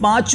5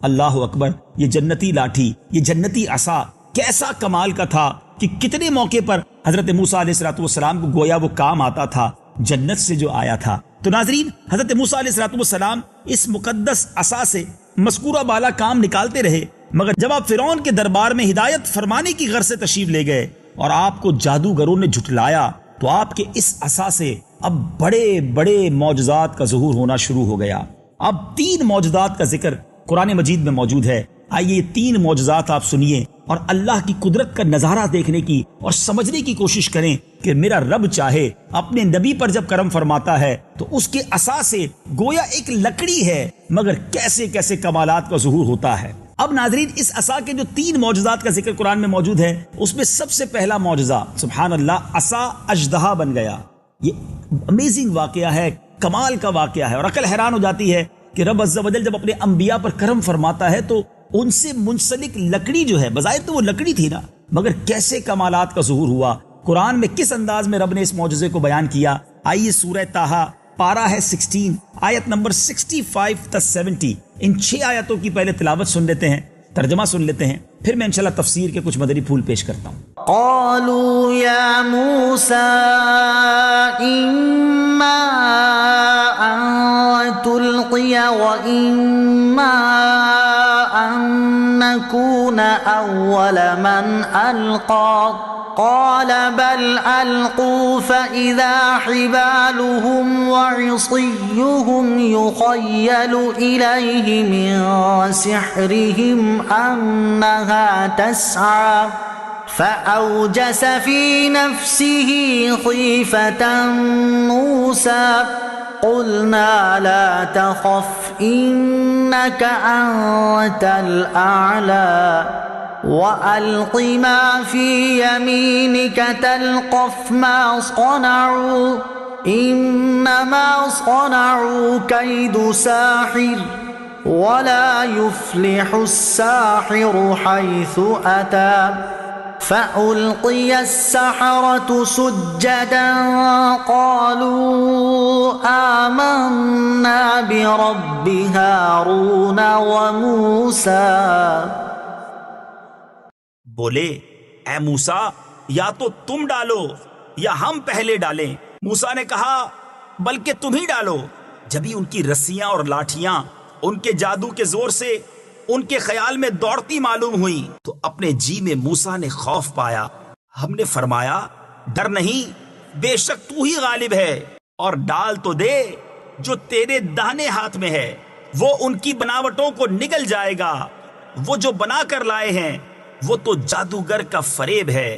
اللہ اکبر، یہ جنتی لاٹھی، یہ جنتی عصا کیسا کمال کا تھا کہ کتنے موقع پر حضرت موسیٰ علیہ السلام کو گویا وہ کام آتا تھا جنت سے جو آیا تھا۔ تو ناظرین، حضرت موسیٰ علیہ السلام اس مقدس عصا سے مذکورہ بالا کام نکالتے رہے، مگر جب آپ فرعون کے دربار میں ہدایت فرمانے کی غرض سے تشریف لے گئے اور آپ کو جادوگروں نے جھٹلایا تو آپ کے اس عصا سے اب بڑے بڑے معجزات کا ظہور ہونا شروع ہو گیا۔ اب 3 معجزات کا ذکر قرآن مجید میں موجود ہے۔ آئیے یہ 3 معجزات آپ سنیے اور اللہ کی قدرت کا نظارہ دیکھنے کی اور سمجھنے کی کوشش کریں کہ میرا رب چاہے اپنے نبی پر جب کرم فرماتا ہے تو اس کے عصا سے گویا ایک لکڑی ہے، مگر کیسے کیسے کمالات کا ظہور ہوتا ہے۔ اب ناظرین، اس عصا کے جو 3 معجزات کا ذکر قرآن میں موجود ہے، اس میں سب سے پہلا معجزہ سبحان اللہ، عصا اژدہا بن گیا۔ یہ امیزنگ واقعہ ہے، کمال کا واقعہ ہے، اور عقل حیران ہو جاتی ہے کہ رب عز و جل جب اپنے انبیاء پر کرم فرماتا ہے تو ان سے منسلک لکڑی جو ہے، بظاہر تو وہ لکڑی تھی نا، مگر کیسے کمالات کا ظہور ہوا۔ قرآن میں کس انداز میں رب نے اس معجزے کو بیان کیا، آئیے سورہ طٰہٰ پارہ ہے 16 آیت نمبر 65 تا 70، ان 6 آیتوں کی پہلے تلاوت سن لیتے ہیں، ترجمہ سن لیتے ہیں، پھر میں انشاءاللہ تفسیر کے کچھ مدنی پھول پیش کرتا ہوں۔ قالوا يا موسى إما أن تلقي وإما أن نكون أول من ألقى قال بل ألقوا فإذا حبالهم وعصيهم يخيل إليه من سحرهم أنها تسعى فأوجس في نفسه خيفة موسى قلنا لا تخف إنك أنت الأعلى وألق ما في يمينك تلقف ما صنعوا إنما صنعوا كيد ساحر ولا يفلح الساحر حيث أتى فألقي السحرة سجدا قالوا آمنا برب هارون وموسى۔ بولے اے موسیٰ، یا تو تم ڈالو یا ہم پہلے ڈالیں۔ موسیٰ نے کہا بلکہ تم ہی ڈالو۔ جبھی ان کی رسیاں اور لاٹھیاں ان کے جادو کے زور سے ان کے خیال میں دوڑتی معلوم ہوئی تو اپنے جی میں موسیٰ نے خوف پایا۔ ہم نے فرمایا ڈر نہیں، بے شک تو ہی غالب ہے، اور ڈال تو دے جو تیرے داہنے ہاتھ میں ہے، وہ ان کی بناوٹوں کو نگل جائے گا۔ وہ جو بنا کر لائے ہیں وہ تو جادوگر کا فریب ہے،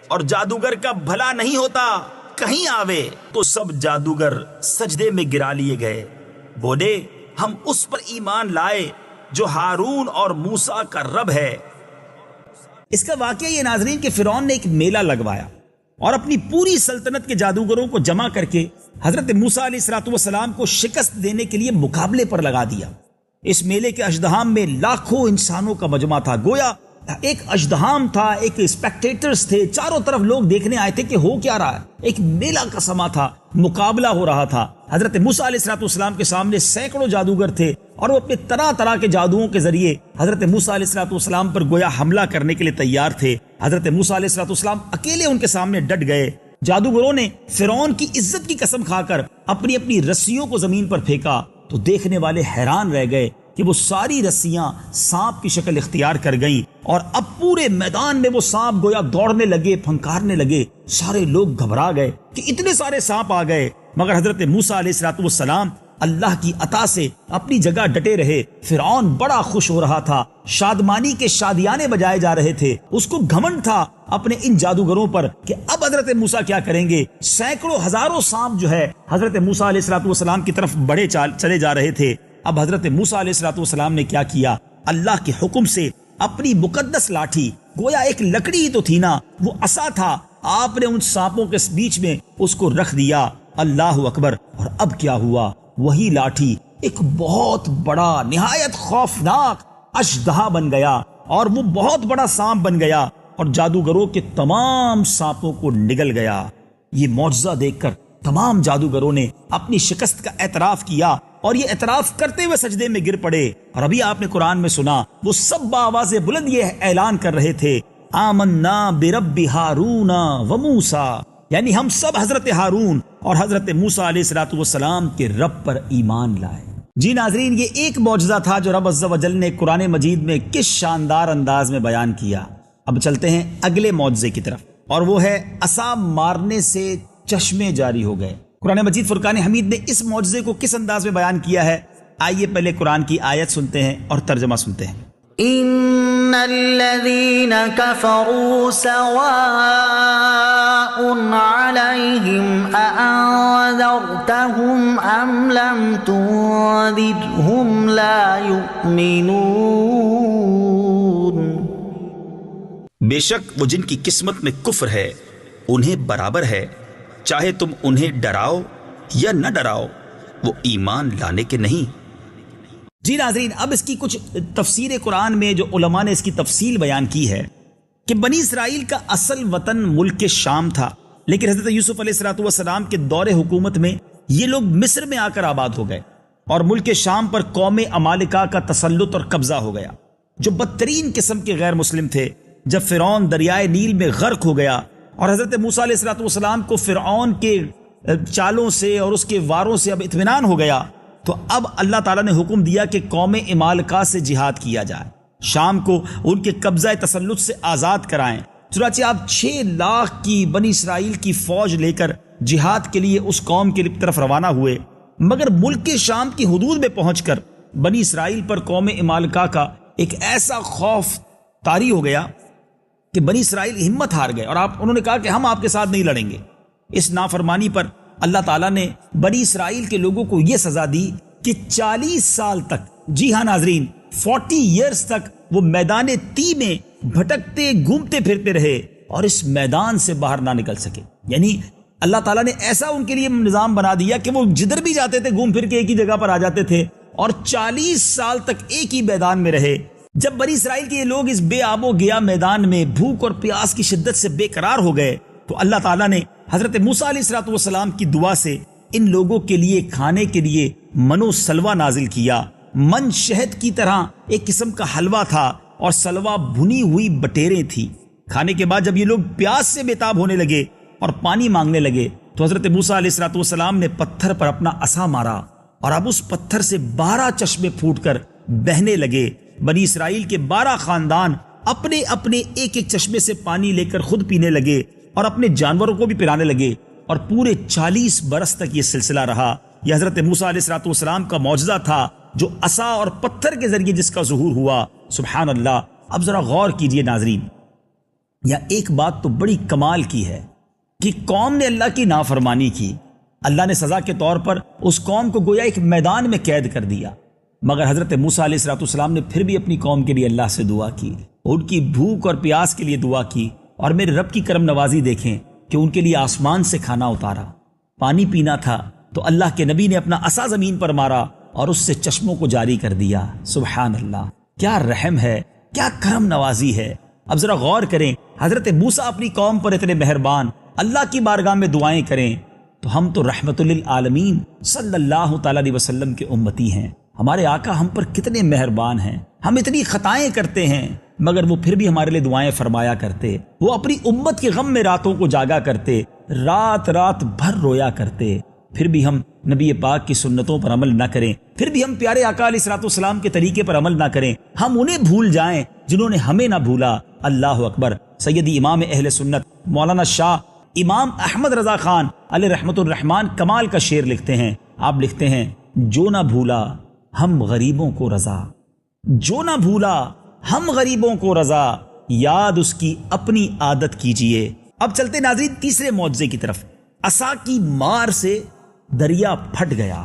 اور جادوگر کا بھلا نہیں ہوتا، کہیں آوے تو سب جادوگر سجدے میں گرا لیے گئے۔ بولے ہم اس پر ایمان لائے جو ہارون اور موسیٰ کا رب ہے۔ اس کا واقعہ یہ ناظرین کہ فرعون نے ایک میلہ لگوایا اور اپنی پوری سلطنت کے جادوگروں کو جمع کر کے حضرت موسیٰ علیہ السلام کو شکست دینے کے لیے مقابلے پر لگا دیا۔ اس میلے کے اژدہام میں لاکھوں انسانوں کا مجمع تھا، گویا ایک اژدہام تھا، ایک اسپیکٹیٹرز تھے، چاروں طرف لوگ دیکھنے آئے تھے کہ ہو کیا رہا ہے۔ ایک میلہ کا سما تھا، مقابلہ ہو رہا تھا۔ حضرت موسیٰ علیہ السلام کے سامنے سینکڑوں جادوگر تھے اور وہ اپنے طرح طرح کے جادوؤں کے ذریعے حضرت موسیٰ علیہ السلام پر گویا حملہ کرنے کے لیے تیار تھے۔ حضرت موسیٰ علیہ السلام اکیلے ان کے سامنے ڈٹ گئے۔ جادوگروں نے فرعون کی عزت کی قسم کھا کر اپنی اپنی رسیوں کو زمین پر پھینکا تو دیکھنے والے حیران رہ گئے کہ وہ ساری رسیاں سانپ کی شکل اختیار کر گئیں، اور اب پورے میدان میں وہ سانپ گویا دوڑنے لگے، پھنکارنے لگے۔ سارے لوگ گھبرا گئے کہ اتنے سارے سانپ آ گئے، مگر حضرت موسیٰ علیہ السلام اللہ کی عطا سے اپنی جگہ ڈٹے رہے۔ فرعون بڑا خوش ہو رہا تھا، شادمانی کے شادیانے بجائے جا رہے تھے۔ اس کو گھمنڈ تھا اپنے ان جادوگروں پر کہ اب حضرت موسیٰ کیا کریں گے۔ سینکڑوں ہزاروں سانپ جو ہے حضرت موسیٰ علیہ السلام کی طرف بڑے چلے جا رہے تھے۔ اب حضرت موسیٰ علیہ السلام نے کیا کیا، اللہ کے حکم سے اپنی مقدس لاٹھی، گویا ایک لکڑی ہی تو تھی نا، وہ عصا تھا، آپ نے ان سانپوں کے بیچ میں اس کو رکھ دیا۔ اللہ اکبر! اور اب کیا ہوا، وہی لاٹھی ایک بہت بڑا نہایت خوفناک اژدہا بن گیا، اور وہ بہت بڑا سانپ بن گیا اور جادوگروں کے تمام سانپوں کو نگل گیا۔ یہ معجزہ دیکھ کر تمام جادوگروں نے اپنی شکست کا اعتراف کیا اور یہ اعتراف کرتے ہوئے سجدے میں گر پڑے. اور ابھی آپ نے قرآن میں سنا وہ سب بآواز بلند یہ اعلان کر رہے تھے آمنا برب ہارون و موسیٰ، یعنی ہم سب حضرت ہارون اور حضرت موسیٰ علیہ الصلوۃ والسلام کے رب پر ایمان لائے. جی ناظرین، یہ ایک معجزہ تھا جو رب عز و جل نے قرآن مجید میں کس شاندار انداز میں بیان کیا. اب چلتے ہیں اگلے معجزے کی طرف، اور وہ ہے عصا مارنے سے چشمے جاری ہو گئے. قرآن مجید فرقان حمید نے اس معجزے کو کس انداز میں بیان کیا ہے؟ آئیے پہلے قرآن کی آیت سنتے ہیں اور ترجمہ سنتے ہیں. ان الذين كفروا سواء عليهم أأنذرتهم ام لم تنذرهم لا يؤمنون. بے شک وہ جن کی قسمت میں کفر ہے انہیں برابر ہے، چاہے تم انہیں ڈراؤ یا نہ ڈراؤ، وہ ایمان لانے کے نہیں. جی ناظرین، اب اس کی کچھ تفسیر قرآن میں جو علماء نے اس کی تفصیل بیان کی ہے کہ بنی اسرائیل کا اصل وطن ملک شام تھا، لیکن حضرت یوسف علیہ الصلوۃ والسلام کے دور حکومت میں یہ لوگ مصر میں آ کر آباد ہو گئے اور ملک شام پر قوم عمالقہ کا تسلط اور قبضہ ہو گیا، جو بدترین قسم کے غیر مسلم تھے. جب فرعون دریائے نیل میں غرق ہو گیا اور حضرت موسیٰ علیہ الصلوۃ والسلام کو فرعون کے چالوں سے اور اس کے واروں سے اب اطمینان ہو گیا، تو اب اللہ تعالیٰ نے حکم دیا کہ قوم عمالقہ سے جہاد کیا جائے، شام کو ان کے قبضہ تسلط سے آزاد کرائیں. چنانچہ آپ 6 لاکھ کی بنی اسرائیل کی فوج لے کر جہاد کے لیے اس قوم کی طرف روانہ ہوئے. مگر ملک شام کی حدود میں پہنچ کر بنی اسرائیل پر قوم عمالقہ کا ایک ایسا خوف طاری ہو گیا کہ بنی اسرائیل ہمت ہار گئے اور انہوں نے کہا کہ ہم آپ کے ساتھ نہیں لڑیں گے. اس نافرمانی پر اللہ تعالیٰ نے بنی اسرائیل کے لوگوں کو یہ سزا دی کہ 40 سال تک، جی ہاں ناظرین، 40 ایئرز تک وہ میدان تی میں بھٹکتے گھومتے پھرتے رہے اور اس میدان سے باہر نہ نکل سکے. یعنی اللہ تعالیٰ نے ایسا ان کے لیے نظام بنا دیا کہ وہ جدھر بھی جاتے تھے گھوم پھر کے ایک ہی جگہ پر آ جاتے تھے اور 40 سال تک ایک ہی میدان میں رہے. جب بنی اسرائیل کے یہ لوگ اس بے آب و گیا میدان میں بھوک اور پیاس کی شدت سے بے قرار ہو گئے تو اللہ تعالیٰ نے حضرت موسیٰ علیہ الصلوۃ والسلام کی دعا سے ان لوگوں کے لیے کھانے کے لیے من و سلوہ نازل کیا. من شہد کی طرح ایک قسم کا حلوہ تھا اور سلوہ بھنی ہوئی بٹیریں تھی. کھانے کے بعد جب یہ لوگ پیاس سے بےتاب ہونے لگے اور پانی مانگنے لگے تو حضرت موسیٰ علیہ الصلوۃ والسلام نے پتھر پر اپنا عصا مارا اور اب اس پتھر سے 12 چشمے پھوٹ کر بہنے لگے. بنی اسرائیل کے 12 خاندان اپنے اپنے ایک ایک چشمے سے پانی لے کر خود پینے لگے اور اپنے جانوروں کو بھی پلانے لگے اور پورے 40 برس تک یہ سلسلہ رہا. یہ حضرت موسیٰ علیہ الصلوۃ والسلام کا معجزہ تھا جو عصا اور پتھر کے ذریعے جس کا ظہور ہوا. سبحان اللہ. اب ذرا غور کیجئے ناظرین، یا ایک بات تو بڑی کمال کی ہے کہ قوم نے اللہ کی نافرمانی کی، اللہ نے سزا کے طور پر اس قوم کو گویا ایک میدان میں قید کر دیا، مگر حضرت موسیٰ علیہ الصلوۃ والسلام نے پھر بھی اپنی قوم کے لیے اللہ سے دعا کی، ان کی بھوک اور پیاس کے لیے دعا کی. اور میرے رب کی کرم نوازی دیکھیں کہ ان کے لیے آسمان سے کھانا اتارا، پانی پینا تھا تو اللہ کے نبی نے اپنا عصا زمین پر مارا اور اس سے چشموں کو جاری کر دیا. سبحان اللہ، کیا رحم ہے، کیا کرم نوازی ہے. اب ذرا غور کریں، حضرت موسیٰ اپنی قوم پر اتنے مہربان، اللہ کی بارگاہ میں دعائیں کریں، تو ہم تو رحمت للعالمین صلی اللہ تعالی علیہ وسلم کے امتی ہیں. ہمارے آقا ہم پر کتنے مہربان ہیں. ہم اتنی خطائیں کرتے ہیں مگر وہ پھر بھی ہمارے لیے دعائیں فرمایا کرتے. وہ اپنی امت کے غم میں راتوں کو جاگا کرتے، رات رات بھر رویا کرتے. پھر بھی ہم نبی پاک کی سنتوں پر عمل نہ کریں، پھر بھی ہم پیارے آقا علیہ الصلوۃ والسلام کے طریقے پر عمل نہ کریں، ہم انہیں بھول جائیں جنہوں نے ہمیں نہ بھولا. اللہ اکبر. سیدی امام اہل سنت مولانا شاہ امام احمد رضا خان علیہ رحمت الرحمان کمال کا شعر لکھتے ہیں. آپ لکھتے ہیں، جو نہ بھولا ہم غریبوں کو رضا، جو نہ بھولا ہم غریبوں کو رضا، یاد اس کی اپنی عادت کیجئے. اب چلتے ناظرین تیسرے معجزے کی طرف. عصا کی مار سے دریا پھٹ گیا.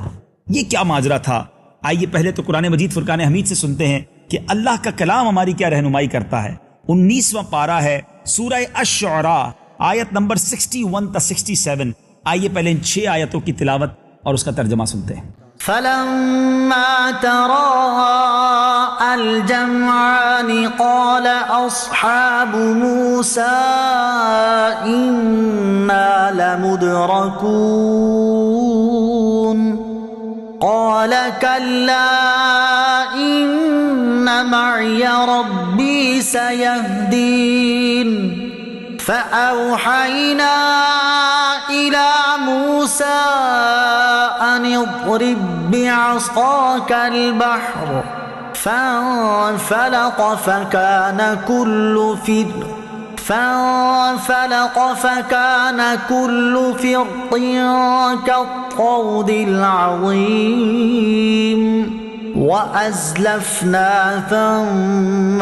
یہ کیا ماجرا تھا؟ آئیے پہلے تو قرآن مجید فرقان حمید سے سنتے ہیں کہ اللہ کا کلام ہماری کیا رہنمائی کرتا ہے. 19واں پارہ ہے سورہ الشعراء، آیت نمبر 61 تا 67. آئیے پہلے ان 6 آیتوں کی تلاوت اور اس کا ترجمہ سنتے ہیں. فلما تراءى الجمعان قال أصحاب موسى إنا لمدركون قال كلا إن معي ربي سيهدين فأوحينا إلى موسى أن اضرب بعصاك البحر فانفلق فكان كل فرق كالطود العظيم وأزلفنا ثم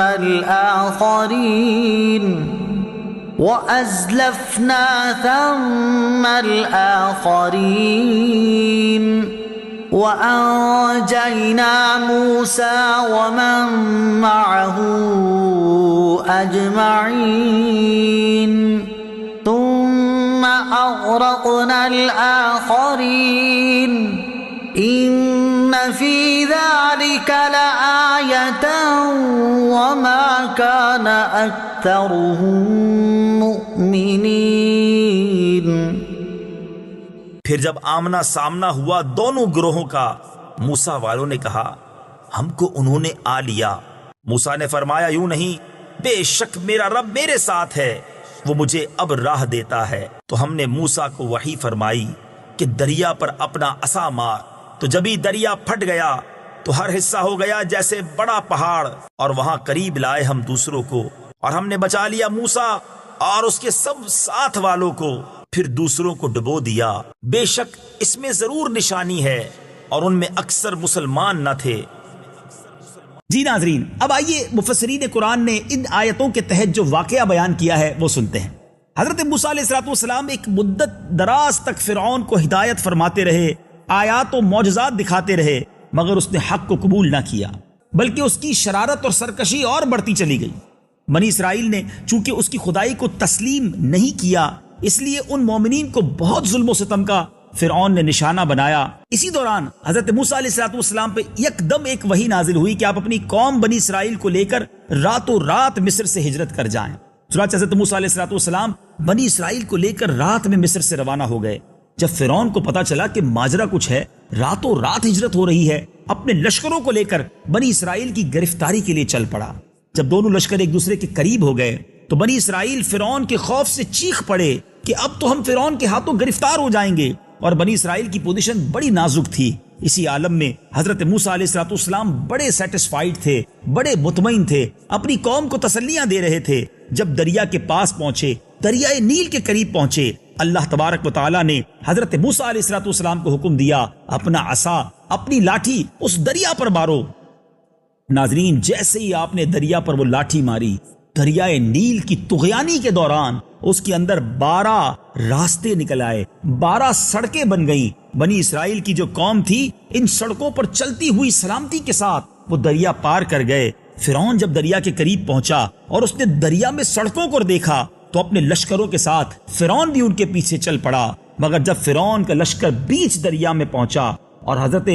الآخرين وأنجينا موسى ومن معه أجمعين ثم أغرقنا الآخرين إن في ذلك لآية وما كان أكثرهم مؤمنين۔ پھر جب آمنا سامنا ہوا دونوں گروہوں کا، موسیٰ والوں نے کہا ہم کو انہوں نے آ لیا۔ موسیٰ نے فرمایا یوں نہیں، بے شک میرا رب میرے ساتھ ہے، وہ مجھے اب راہ دیتا ہے۔ تو ہم نے موسیٰ کو وحی فرمائی کہ دریا پر اپنا عصا مار، تو جب ہی دریا پھٹ گیا تو ہر حصہ ہو گیا جیسے بڑا پہاڑ، اور وہاں قریب لائے ہم دوسروں کو، اور ہم نے بچا لیا موسیٰ اور اس کے سب ساتھ والوں کو، پھر دوسروں کو ڈبو دیا۔ بے شک اس میں ضرور نشانی ہے، اور ان میں اکثر مسلمان نہ تھے۔ جی ناظرین، اب آئیے مفسرین قرآن نے ان آیتوں کے تحت جو واقعہ بیان کیا ہے وہ سنتے ہیں۔ حضرت موسیٰ علیہ السلام ایک مدت دراز تک فرعون کو ہدایت فرماتے رہے، آیات و معجزات دکھاتے رہے، مگر اس نے حق کو قبول نہ کیا، بلکہ اس کی شرارت اور سرکشی اور بڑھتی چلی گئی۔ بنی اسرائیل نے چونکہ اس کی خدائی کو تسلیم نہیں کیا، اس لیے ان مومنین کو بہت ظلم و ستم کا فرعون نے نشانہ بنایا۔ اسی دوران حضرت موسیٰ علیہ السلام پہ یکدم ایک وحی نازل ہوئی کہ آپ اپنی قوم بنی اسرائیل کو لے کر راتوں رات مصر سے ہجرت کر جائیں۔ چنانچہ حضرت موسیٰ علیہ السلام بنی اسرائیل کو لے کر رات میں مصر سے روانہ ہو گئے۔ جب فرعون کو پتا چلا کہ ماجرا کچھ ہے، راتوں رات ہجرت ہو رہی ہے، اپنے لشکروں کو لے کر بنی اسرائیل کی گرفتاری کے لیے چل پڑا۔ جب دونوں لشکر ایک دوسرے کے قریب ہو گئے تو بنی اسرائیل فرعون کے خوف سے چیخ پڑے کہ اب تو ہم فرعون کے ہاتھوں گرفتار ہو جائیں گے، اور بنی اسرائیل کی پوزیشن بڑی نازک تھی۔ اسی عالم میں حضرت موسیٰ علیہ السلام بڑے سیٹسفائیڈ تھے، بڑے مطمئن تھے، اپنی قوم کو تسلیاں دے رہے تھے۔ جب دریا کے پاس پہنچے، دریائے نیل کے قریب پہنچے، اللہ تبارک و تعالیٰ نے حضرت موسیٰ علیہ السلام کو حکم دیا اپنا عصا، اپنی لاٹھی اس دریا پر مارو۔ ناظرین، جیسے ہی آپ نے دریا پر وہ لاٹھی ماری، دریائے نیل کی طغیانی کے دوران اس کے اندر 12 راستے نکل آئے، 12 سڑکیں بن گئیں۔ بنی اسرائیل کی جو قوم تھی ان سڑکوں پر چلتی ہوئی سلامتی کے ساتھ وہ دریا پار کر گئے۔ فرعون جب دریا کے قریب پہنچا اور اس نے دریا میں سڑکوں کو دیکھا تو اپنے لشکروں کے ساتھ فرعون بھی ان کے پیچھے چل پڑا، مگر جب فرعون کا لشکر بیچ دریا میں پہنچا اور حضرت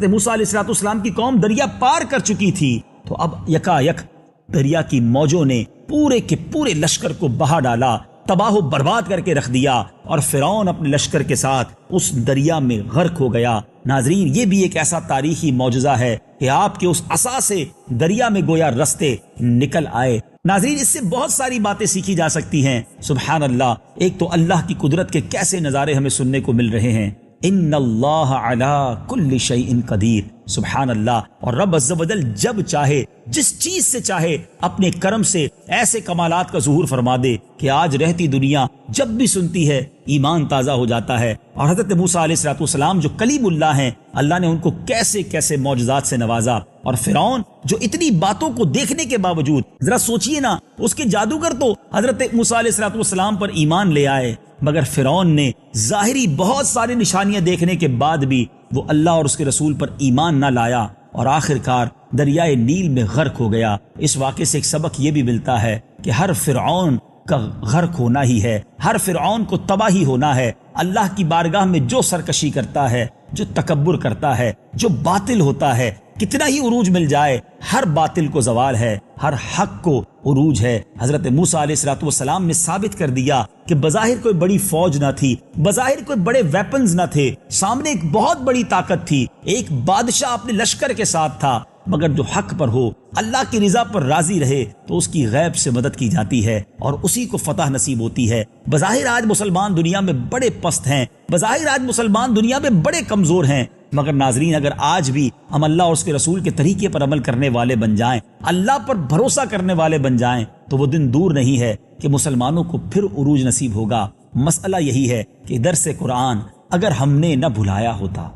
موسیٰ علیہ السلام کی قوم دریا پار کر چکی تھی، تو اب یکا یک دریا کی موجوں نے پورے کے پورے لشکر کو بہا ڈالا، تباہ و برباد کر کے رکھ دیا، اور فرعون اپنے لشکر کے ساتھ اس دریا میں غرق ہو گیا۔ ناظرین، یہ بھی ایک ایسا تاریخی معجزہ ہے کہ آپ کے اس عصا سے دریا میں گویا رستے نکل آئے۔ ناظرین، اس سے بہت ساری باتیں سیکھی جا سکتی ہیں۔ سبحان اللہ، ایک تو اللہ کی قدرت کے کیسے نظارے ہمیں سننے کو مل رہے ہیں۔ ان اللہ علی کل شیء قدیر، سبحان اللہ۔ اور رب عز و جل جب چاہے، جس چیز سے چاہے، اپنے کرم سے ایسے کمالات کا ظہور فرما دے کہ آج رہتی دنیا جب بھی سنتی ہے ایمان تازہ ہو جاتا ہے۔ اور حضرت موسیٰ علیہ السلام جو کلیم اللہ ہیں، اللہ نے ان کو کیسے کیسے معجزات سے نوازا، اور فرعون جو اتنی باتوں کو دیکھنے کے باوجود، ذرا سوچئے نا، اس کے جادوگر تو حضرت موسیٰ علیہ السلام پر ایمان لے آئے، مگر فرعون نے ظاہری بہت ساری نشانیاں دیکھنے کے بعد بھی وہ اللہ اور اس کے رسول پر ایمان نہ لایا، اور آخر کار دریائے نیل میں غرق ہو گیا۔ اس واقعے سے ایک سبق یہ بھی ملتا ہے کہ ہر فرعون کا غرق ہونا ہی ہے، ہر فرعون کو تباہی ہونا ہے۔ اللہ کی بارگاہ میں جو سرکشی کرتا ہے، جو تکبر کرتا ہے، جو باطل ہوتا ہے، کتنا ہی عروج مل جائے، ہر باطل کو زوال ہے، ہر حق کو عروج ہے۔ حضرت موسیٰ علیہ السلام نے ثابت کر دیا کہ بظاہر کوئی بڑی فوج نہ تھی، بظاہر کوئی بڑے ویپنز نہ تھے، سامنے ایک بہت بڑی طاقت تھی، ایک بادشاہ اپنے لشکر کے ساتھ تھا، مگر جو حق پر ہو، اللہ کی رضا پر راضی رہے تو اس کی غیب سے مدد کی جاتی ہے اور اسی کو فتح نصیب ہوتی ہے۔ بظاہر آج مسلمان دنیا میں بڑے پست ہیں، بظاہر آج مسلمان دنیا میں بڑے کمزور ہیں، مگر ناظرین اگر آج بھی ہم اللہ اور اس کے رسول کے طریقے پر عمل کرنے والے بن جائیں، اللہ پر بھروسہ کرنے والے بن جائیں، تو وہ دن دور نہیں ہے کہ مسلمانوں کو پھر عروج نصیب ہوگا۔ مسئلہ یہی ہے کہ درس قرآن اگر ہم نے نہ بھلایا ہوتا،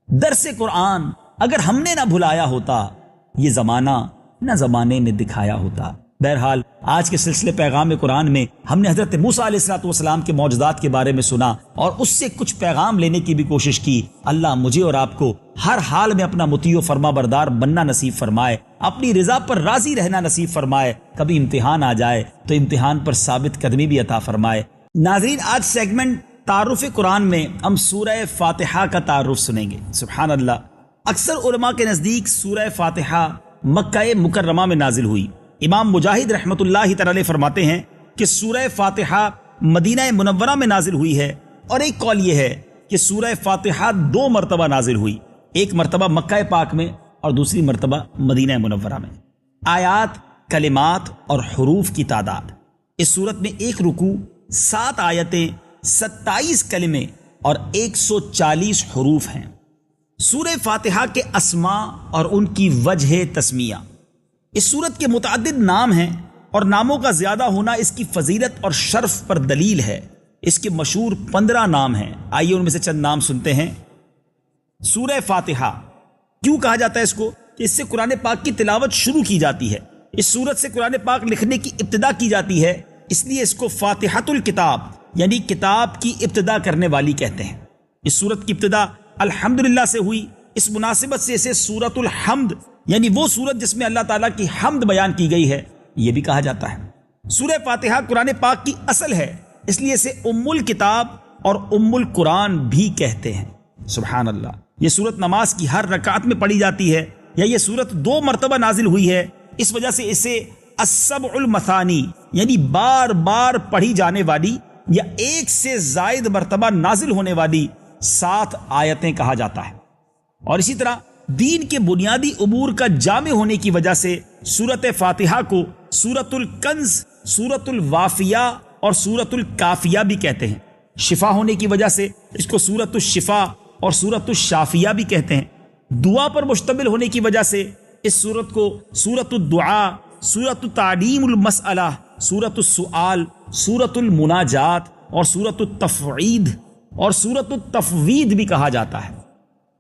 درس قرآن اگر ہم نے نہ بھلایا ہوتا، یہ زمانہ نہ زمانے نے دکھایا ہوتا۔ بہرحال آج کے سلسلے پیغام قرآن میں ہم نے حضرت موسیٰ علیہ السلام کے معجزات کے بارے میں سنا اور اس سے کچھ پیغام لینے کی بھی کوشش کی۔ اللہ مجھے اور آپ کو ہر حال میں اپنا مطیع و فرما بردار بننا نصیب فرمائے، اپنی رضا پر راضی رہنا نصیب فرمائے، کبھی امتحان آ جائے تو امتحان پر ثابت قدمی بھی عطا فرمائے۔ ناظرین آج سیگمنٹ تعارف قرآن میں ہم سورہ فاتحہ کا تعارف سنیں گے۔ سبحان اللہ، اکثر علماء کے نزدیک سورہ فاتحہ مکہ مکرمہ میں نازل ہوئی۔ امام مجاہد رحمۃ اللہ تعالی فرماتے ہیں کہ سورہ فاتحہ مدینہ منورہ میں نازل ہوئی ہے، اور ایک قول یہ ہے کہ سورہ فاتحہ 2 مرتبہ نازل ہوئی، ایک مرتبہ مکہ پاک میں اور دوسری مرتبہ مدینہ منورہ میں۔ آیات، کلمات اور حروف کی تعداد، اس صورت میں 1 رکوع، 7 آیتیں، 27 کلمے اور 140 حروف ہیں۔ سورہ فاتحہ کے اسماء اور ان کی وجہ تسمیہ، اس سورت کے متعدد نام ہیں اور ناموں کا زیادہ ہونا اس کی فضیلت اور شرف پر دلیل ہے۔ اس کے مشہور 15 نام ہیں، آئیے ان میں سے چند نام سنتے ہیں۔ سورہ فاتحہ کیوں کہا جاتا ہے اس کو؟ کہ اس سے قرآن پاک کی تلاوت شروع کی جاتی ہے، اس سورت سے قرآن پاک لکھنے کی ابتدا کی جاتی ہے، اس لیے اس کو فاتحۃ الکتاب یعنی کتاب کی ابتدا کرنے والی کہتے ہیں۔ اس سورت کی ابتدا الحمدللہ سے ہوئی، اس مناسبت سے اسے سورۃ الحمد یعنی وہ سورت جس میں اللہ تعالیٰ کی حمد بیان کی گئی ہے یہ بھی کہا جاتا ہے۔ سورہ فاتحہ قرآن پاک کی اصل ہے، اس لیے اسے ام الکتاب اور ام القرآن بھی کہتے ہیں۔ سبحان اللہ، یہ سورت نماز کی ہر رکعت میں پڑھی جاتی ہے، یا یہ سورت 2 مرتبہ نازل ہوئی ہے، اس وجہ سے اسے السبع المثانی یعنی بار بار پڑھی جانے والی یا 1 سے زائد مرتبہ نازل ہونے والی 7 آیتیں کہا جاتا ہے۔ اور اسی طرح دین کے بنیادی امور کا جامع ہونے کی وجہ سے سورت فاتحہ کو سورت الکنز، سورت الوافیہ اور سورت الکافیہ بھی کہتے ہیں۔ شفا ہونے کی وجہ سے اس کو سورت الشفا اور سورت الشافیہ بھی کہتے ہیں۔ دعا پر مشتمل ہونے کی وجہ سے اس سورت کو سورت الدعاء، سورت تعلیم المسئلہ، سورت السؤال، سورت المناجات اور سورت التفویض اور سورت التفویض بھی کہا جاتا ہے۔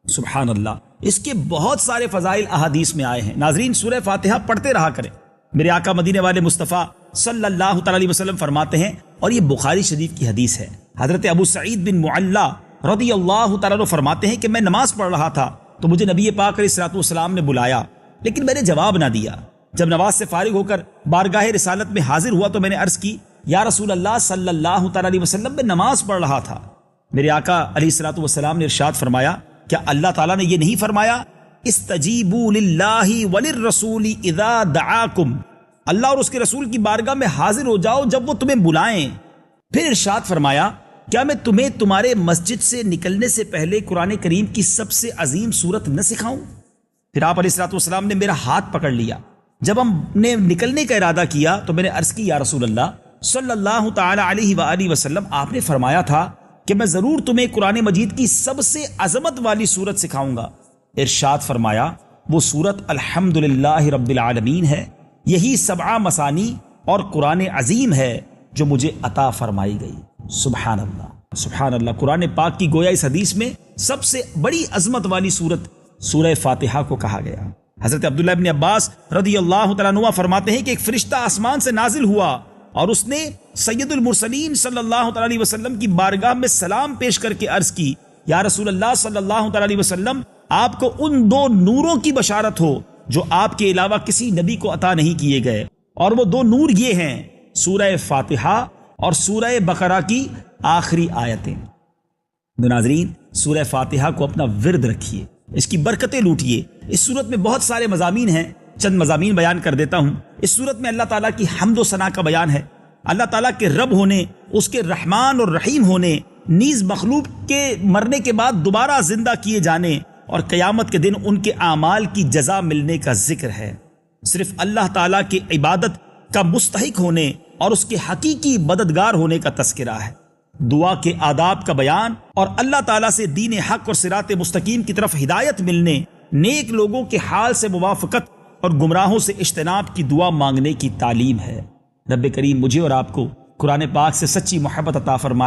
سبحان اللہ، اس کے بہت سارے فضائل احادیث میں آئے ہیں۔ ناظرین رسول فاتحہ پڑھتے رہا کریں۔ میرے آقا مدینے والے مصطفیٰ صلی اللہ تعالی علیہ وسلم فرماتے ہیں، اور یہ بخاری شریف کی حدیث ہے، حضرت ابو سعید بن معلّہ رضی اللہ تعالیٰ عنہ فرماتے ہیں کہ میں نماز پڑھ رہا تھا تو مجھے نبی پاک علیہ السلام نے بلایا، لیکن میں نے جواب نہ دیا۔ جب نماز سے فارغ ہو کر بارگاہ رسالت میں حاضر ہوا تو میں نے عرض کی، یا رسول اللہ صلی اللہ تعالی علیہ وسلم، میں نماز پڑھ رہا تھا۔ میرے آقا علیہ السلام نے ارشاد فرمایا، کیا اللہ تعالیٰ نے یہ نہیں فرمایا استجیبوا للہ وللرسول اذا دعاکم، اللہ اور اس کے رسول کی بارگاہ میں حاضر ہو جاؤ جب وہ تمہیں بلائیں۔ پھر ارشاد فرمایا، کیا میں تمہیں تمہارے مسجد سے نکلنے سے پہلے قرآن کریم کی سب سے عظیم سورت نہ سکھاؤں؟ پھر آپ علیہ السلام نے میرا ہاتھ پکڑ لیا۔ جب ہم نے نکلنے کا ارادہ کیا تو میں نے عرض کی، یا رسول اللہ صلی اللہ تعالی علیہ وآلہ وسلم، آپ نے فرمایا تھا کہ میں ضرور تمہیں قرآن مجید کی سب سے عظمت والی سورت سکھاؤں گا۔ ارشاد فرمایا، وہ سورت الحمدللہ رب العالمین ہے، یہی 7 مثانی اور قرآن عظیم ہے جو مجھے عطا فرمائی گئی۔ سبحان اللہ، سبحان اللہ، قرآن پاک کی گویا اس حدیث میں سب سے بڑی عظمت والی سورت سورہ فاتحہ کو کہا گیا۔ حضرت عبداللہ ابن عباس رضی اللہ تعالیٰ عنہ فرماتے ہیں کہ ایک فرشتہ آسمان سے نازل ہوا اور اس نے سید المرسلین صلی اللہ تعالی علیہ وسلم کی بارگاہ میں سلام پیش کر کے عرض کی، یا رسول اللہ صلی اللہ تعالی علیہ وسلم، آپ کو ان 2 نوروں کی بشارت ہو جو آپ کے علاوہ کسی نبی کو عطا نہیں کیے گئے، اور وہ 2 نور یہ ہیں، سورہ فاتحہ اور سورہ بقرہ کی آخری آیتیں۔ ناظرین، سورہ فاتحہ کو اپنا ورد رکھیے، اس کی برکتیں لوٹیے۔ اس سورت میں بہت سارے مضامین ہیں چند مضامین بیان کر دیتا ہوں۔ اس صورت میں اللہ تعالیٰ کی حمد و ثنا کا بیان ہے، اللہ تعالیٰ کے رب ہونے، اس کے رحمان اور رحیم ہونے، نیز مخلوق کے مرنے کے بعد دوبارہ زندہ کیے جانے اور قیامت کے دن ان کے اعمال کی جزا ملنے کا ذکر ہے۔ صرف اللہ تعالیٰ کی عبادت کا مستحق ہونے اور اس کے حقیقی مددگار ہونے کا تذکرہ ہے۔ دعا کے آداب کا بیان اور اللہ تعالیٰ سے دین حق اور صراط مستقیم کی طرف ہدایت ملنے، نیک لوگوں کے حال سے موافقت اور گمراہوں سے اجتناب کی دعا مانگنے کی تعلیم ہے۔ رب کریم مجھے اور آپ کو قرآن پاک سے سچی محبت عطا فرمائے۔